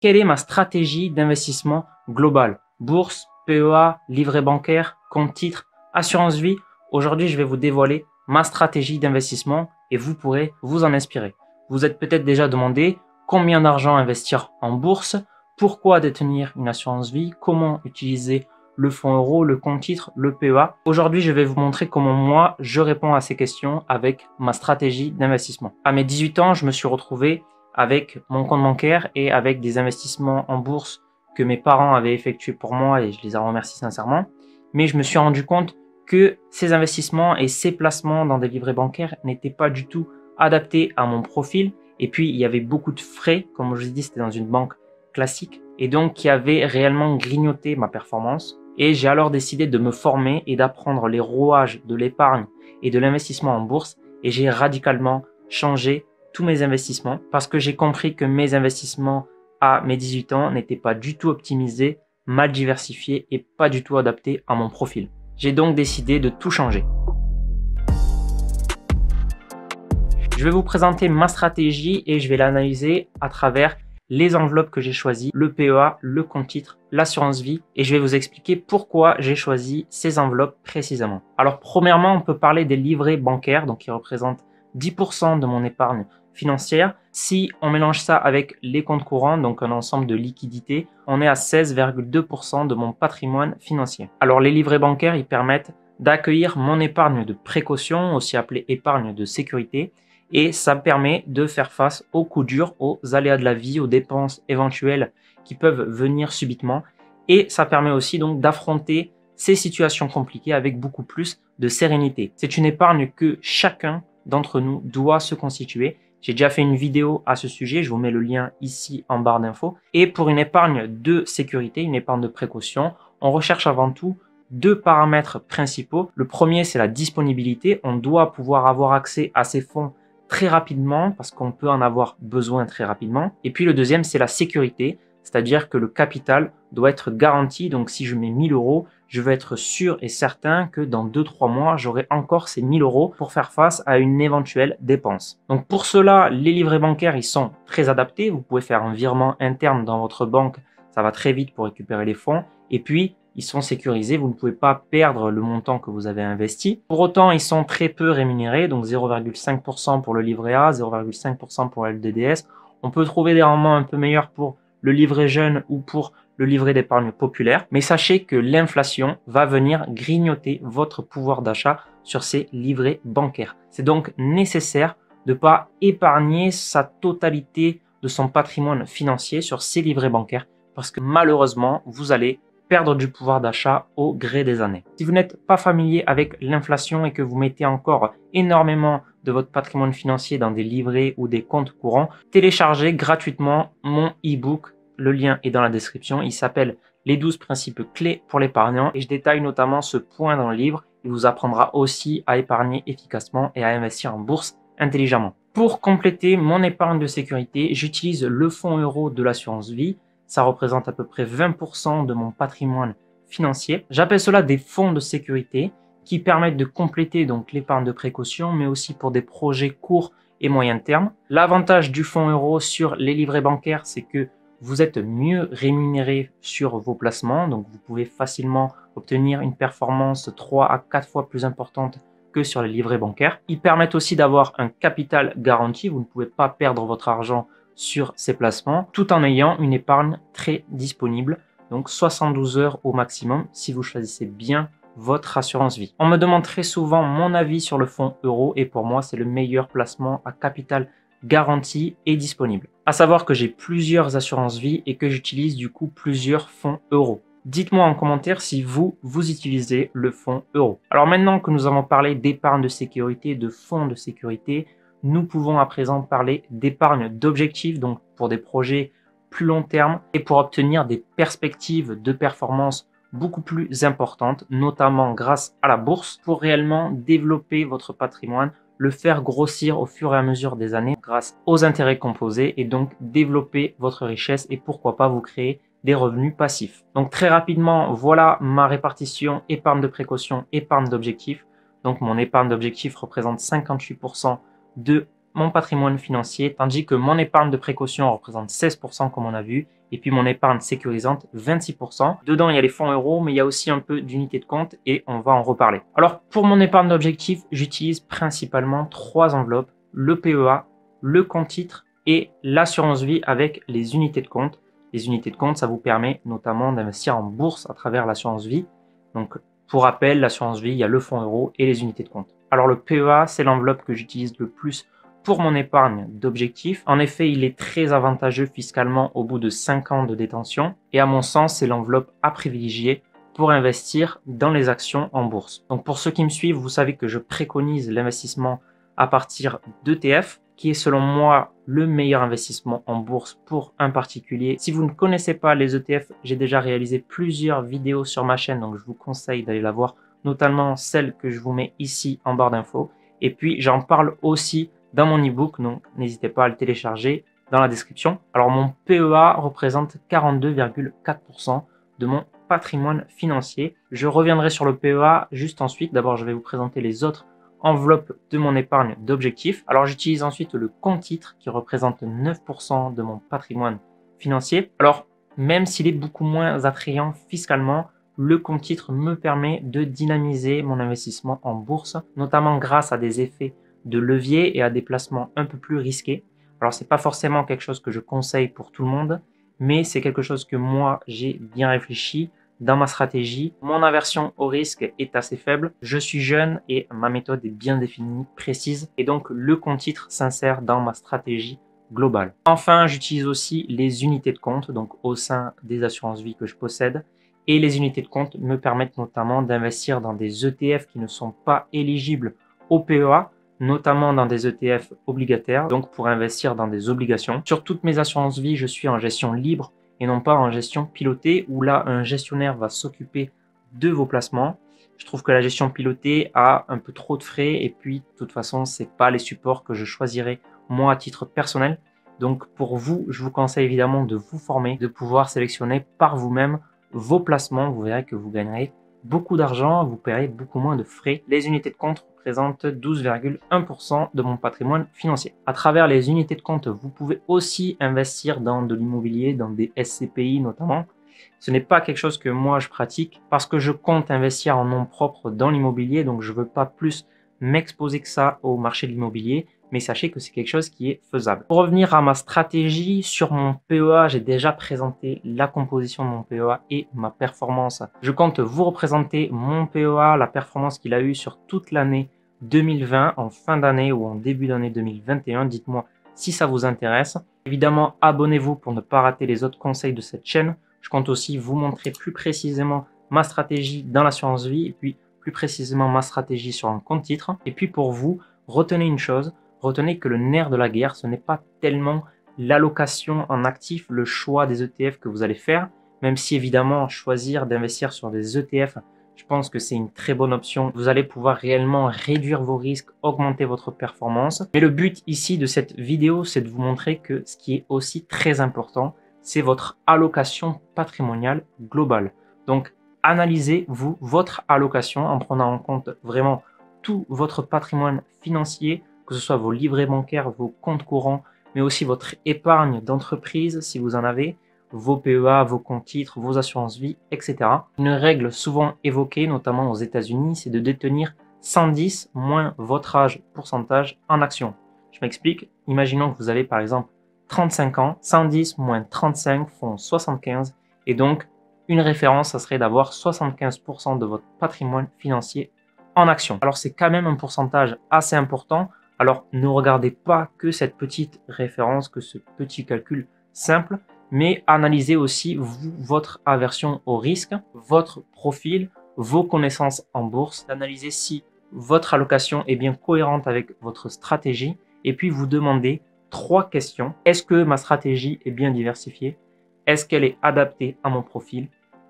Quelle est ma stratégie d'investissement globale? Bourse, PEA, livret bancaire, compte titre, assurance vie. Aujourd'hui, je vais vous dévoiler ma stratégie d'investissement et vous pourrez vous en inspirer. Vous êtes peut-être déjà demandé combien d'argent investir en bourse, pourquoi détenir une assurance vie, comment utiliser le fonds euro, le compte titre, le PEA. Aujourd'hui, je vais vous montrer comment moi, je réponds à ces questions avec ma stratégie d'investissement. À mes 18 ans, je me suis retrouvé avec mon compte bancaire et avec des investissements en bourse que mes parents avaient effectués pour moi et je les en remercie sincèrement. Mais je me suis rendu compte que ces investissements et ces placements dans des livrets bancaires n'étaient pas du tout adaptés à mon profil. Et puis, il y avait beaucoup de frais. Comme je vous ai dit, c'était dans une banque classique et donc qui avait réellement grignoté ma performance. Et j'ai alors décidé de me former et d'apprendre les rouages de l'épargne et de l'investissement en bourse. Et j'ai radicalement changé tous mes investissements parce que j'ai compris que mes investissements à mes 18 ans n'étaient pas du tout optimisés, mal diversifiés et pas du tout adaptés à mon profil. J'ai donc décidé de tout changer. Je vais vous présenter ma stratégie et je vais l'analyser à travers les enveloppes que j'ai choisies, le PEA, le compte titre, l'assurance vie et je vais vous expliquer pourquoi j'ai choisi ces enveloppes précisément. Alors premièrement, on peut parler des livrets bancaires donc qui représentent 10% de mon épargne financière. Si on mélange ça avec les comptes courants, donc un ensemble de liquidités, on est à 16,2% de mon patrimoine financier. Alors les livrets bancaires, ils permettent d'accueillir mon épargne de précaution, aussi appelée épargne de sécurité, et ça permet de faire face aux coups durs, aux aléas de la vie, aux dépenses éventuelles qui peuvent venir subitement. Et ça permet aussi donc d'affronter ces situations compliquées avec beaucoup plus de sérénité. C'est une épargne que chacun d'entre nous doit se constituer. J'ai déjà fait une vidéo à ce sujet, je vous mets le lien ici en barre d'infos. Et pour une épargne de sécurité, une épargne de précaution, on recherche avant tout deux paramètres principaux. Le premier, c'est la disponibilité. On doit pouvoir avoir accès à ces fonds très rapidement parce qu'on peut en avoir besoin très rapidement. Et puis le deuxième, c'est la sécurité, c'est-à-dire que le capital doit être garanti. Donc si je mets 1000 euros, je veux être sûr et certain que dans 2-3 mois, j'aurai encore ces 1000 euros pour faire face à une éventuelle dépense. Donc pour cela, les livrets bancaires, ils sont très adaptés. Vous pouvez faire un virement interne dans votre banque, ça va très vite pour récupérer les fonds. Et puis, ils sont sécurisés, vous ne pouvez pas perdre le montant que vous avez investi. Pour autant, ils sont très peu rémunérés, donc 0,5% pour le livret A, 0,5% pour le LDDS. On peut trouver des rendements un peu meilleurs pour le livret jeune ou pour le livret d'épargne populaire. Mais sachez que l'inflation va venir grignoter votre pouvoir d'achat sur ces livrets bancaires. C'est donc nécessaire de ne pas épargner sa totalité de son patrimoine financier sur ces livrets bancaires parce que malheureusement, vous allez perdre du pouvoir d'achat au gré des années. Si vous n'êtes pas familier avec l'inflation et que vous mettez encore énormément de votre patrimoine financier dans des livrets ou des comptes courants, téléchargez gratuitement mon e-book. Le lien est dans la description. Il s'appelle Les 12 principes clés pour l'épargnant et je détaille notamment ce point dans le livre. Il vous apprendra aussi à épargner efficacement et à investir en bourse intelligemment. Pour compléter mon épargne de sécurité, j'utilise le fonds euro de l'assurance vie. Ça représente à peu près 20% de mon patrimoine financier. J'appelle cela des fonds de sécurité qui permettent de compléter donc l'épargne de précaution, mais aussi pour des projets courts et moyen terme. L'avantage du fonds euro sur les livrets bancaires, c'est que vous êtes mieux rémunéré sur vos placements. Donc, vous pouvez facilement obtenir une performance 3 à 4 fois plus importante que sur les livrets bancaires. Ils permettent aussi d'avoir un capital garanti. Vous ne pouvez pas perdre votre argent sur ces placements tout en ayant une épargne très disponible, donc 72 heures au maximum si vous choisissez bien votre assurance vie. On me demande très souvent mon avis sur le fonds euro et pour moi c'est le meilleur placement à capital garanti et disponible. À savoir que j'ai plusieurs assurances vie et que j'utilise du coup plusieurs fonds euro. Dites-moi en commentaire si vous utilisez le fonds euro. Alors maintenant que nous avons parlé d'épargne de sécurité, de fonds de sécurité, nous pouvons à présent parler d'épargne d'objectifs, donc pour des projets plus long terme et pour obtenir des perspectives de performance beaucoup plus importantes, notamment grâce à la bourse, pour réellement développer votre patrimoine, le faire grossir au fur et à mesure des années grâce aux intérêts composés et donc développer votre richesse et pourquoi pas vous créer des revenus passifs. Donc très rapidement, voilà ma répartition épargne de précaution, épargne d'objectif. Donc mon épargne d'objectif représente 58% de mon patrimoine financier, tandis que mon épargne de précaution représente 16% comme on a vu, Et puis mon épargne sécurisante, 26%. Dedans, il y a les fonds euros, mais il y a aussi un peu d'unités de compte et on va en reparler. Alors, pour mon épargne d'objectif, j'utilise principalement 3 enveloppes, le PEA, le compte titre et l'assurance vie avec les unités de compte. Les unités de compte, ça vous permet notamment d'investir en bourse à travers l'assurance vie. Donc, pour rappel, l'assurance vie, il y a le fonds euro et les unités de compte. Alors, le PEA, c'est l'enveloppe que j'utilise le plus pour mon épargne d'objectif. En effet, il est très avantageux fiscalement au bout de 5 ans de détention et à mon sens, c'est l'enveloppe à privilégier pour investir dans les actions en bourse. Donc pour ceux qui me suivent, vous savez que je préconise l'investissement à partir d'ETF, qui est selon moi le meilleur investissement en bourse pour un particulier. Si vous ne connaissez pas les ETF, j'ai déjà réalisé plusieurs vidéos sur ma chaîne, donc je vous conseille d'aller la voir, notamment celle que je vous mets ici en barre d'infos. Et puis j'en parle aussi dans mon ebook, donc n'hésitez pas à le télécharger dans la description. Alors mon PEA représente 42,4% de mon patrimoine financier. Je reviendrai sur le PEA juste ensuite. D'abord, je vais vous présenter les autres enveloppes de mon épargne d'objectif. Alors j'utilise ensuite le compte titre qui représente 9% de mon patrimoine financier. Alors même s'il est beaucoup moins attrayant fiscalement, le compte titre me permet de dynamiser mon investissement en bourse, notamment grâce à des effets de levier et à des placements un peu plus risqués. Alors c'est pas forcément quelque chose que je conseille pour tout le monde, mais c'est quelque chose que moi j'ai bien réfléchi dans ma stratégie. Mon aversion au risque est assez faible, je suis jeune et ma méthode est bien définie, précise, et donc le compte titre s'insère dans ma stratégie globale. Enfin, j'utilise aussi les unités de compte, donc au sein des assurances vie que je possède, et les unités de compte me permettent notamment d'investir dans des ETF qui ne sont pas éligibles au PEA, notamment dans des ETF obligataires, donc pour investir dans des obligations. Sur toutes mes assurances vie, je suis en gestion libre et non pas en gestion pilotée, où là, un gestionnaire va s'occuper de vos placements. Je trouve que la gestion pilotée a un peu trop de frais et puis, de toute façon, c'est pas les supports que je choisirais moi à titre personnel. Donc pour vous, je vous conseille évidemment de vous former, de pouvoir sélectionner par vous-même vos placements. Vous verrez que vous gagnerez beaucoup d'argent, vous paierez beaucoup moins de frais. Les unités de compte représentent 12,1% de mon patrimoine financier. À travers les unités de compte, vous pouvez aussi investir dans de l'immobilier, dans des SCPI notamment. Ce n'est pas quelque chose que moi je pratique parce que je compte investir en nom propre dans l'immobilier, donc je ne veux pas plus m'exposer que ça au marché de l'immobilier, mais sachez que c'est quelque chose qui est faisable. Pour revenir à ma stratégie, sur mon PEA, j'ai déjà présenté la composition de mon PEA et ma performance. Je compte vous représenter mon PEA, la performance qu'il a eu sur toute l'année 2020, en fin d'année ou en début d'année 2021. Dites-moi si ça vous intéresse. Évidemment, abonnez-vous pour ne pas rater les autres conseils de cette chaîne. Je compte aussi vous montrer plus précisément ma stratégie dans l'assurance vie et puis plus précisément ma stratégie sur un compte titre. Et puis pour vous, retenez une chose, retenez que le nerf de la guerre, ce n'est pas tellement l'allocation en actifs, le choix des ETF que vous allez faire, même si évidemment choisir d'investir sur des ETF, je pense que c'est une très bonne option. Vous allez pouvoir réellement réduire vos risques, augmenter votre performance. Mais le but ici de cette vidéo, c'est de vous montrer que ce qui est aussi très important, c'est votre allocation patrimoniale globale. Donc, analysez-vous votre allocation en prenant en compte vraiment tout votre patrimoine financier, que ce soit vos livrets bancaires, vos comptes courants, mais aussi votre épargne d'entreprise si vous en avez, vos PEA, vos comptes titres, vos assurances vie, etc. Une règle souvent évoquée, notamment aux États-Unis, c'est de détenir 110 moins votre âge pourcentage en actions. Je m'explique. Imaginons que vous avez par exemple 35 ans, 110 moins 35 font 75, et donc une référence, ça serait d'avoir 75% de votre patrimoine financier en actions. Alors c'est quand même un pourcentage assez important. Alors ne regardez pas que cette petite référence, que ce petit calcul simple, mais analysez aussi vous, votre aversion au risque, votre profil, vos connaissances en bourse, analysez si votre allocation est bien cohérente avec votre stratégie et puis vous demandez 3 questions. Est-ce que ma stratégie est bien diversifiée? Est-ce qu'elle est adaptée à mon profil?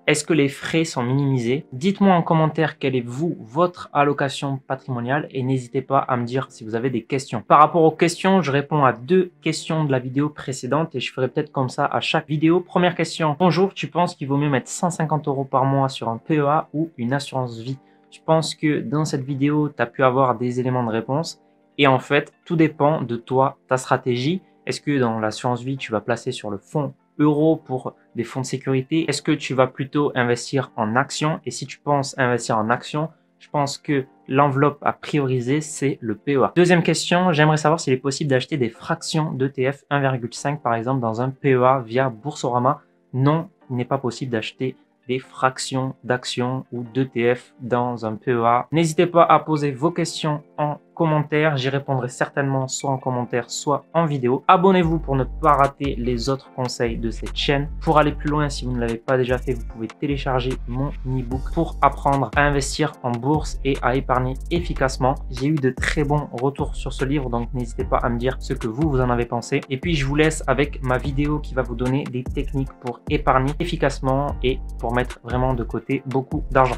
Est-ce que les frais sont minimisés? Dites-moi en commentaire quelle est votre allocation patrimoniale et n'hésitez pas à me dire si vous avez des questions. Par rapport aux questions, je réponds à 2 questions de la vidéo précédente et je ferai peut-être comme ça à chaque vidéo. Première question. Bonjour, tu penses qu'il vaut mieux mettre 150 € par mois sur un PEA ou une assurance vie? Je pense que dans cette vidéo, tu as pu avoir des éléments de réponse et en fait, tout dépend de toi, ta stratégie. Est-ce que dans l'assurance vie, tu vas placer sur le fonds euros pour des fonds de sécurité? Est-ce que tu vas plutôt investir en actions? Et si tu penses investir en actions, je pense que l'enveloppe à prioriser, c'est le PEA. Deuxième question, j'aimerais savoir s'il est possible d'acheter des fractions d'ETF 1,5 par exemple dans un PEA via Boursorama. Non, il n'est pas possible d'acheter des fractions d'actions ou d'ETF dans un PEA. N'hésitez pas à poser vos questions en commentaire. J'y répondrai certainement soit en commentaire, soit en vidéo. Abonnez-vous pour ne pas rater les autres conseils de cette chaîne. Pour aller plus loin, si vous ne l'avez pas déjà fait, vous pouvez télécharger mon e-book pour apprendre à investir en bourse et à épargner efficacement. J'ai eu de très bons retours sur ce livre, donc n'hésitez pas à me dire ce que vous en avez pensé. Et puis, je vous laisse avec ma vidéo qui va vous donner des techniques pour épargner efficacement et pour mettre vraiment de côté beaucoup d'argent.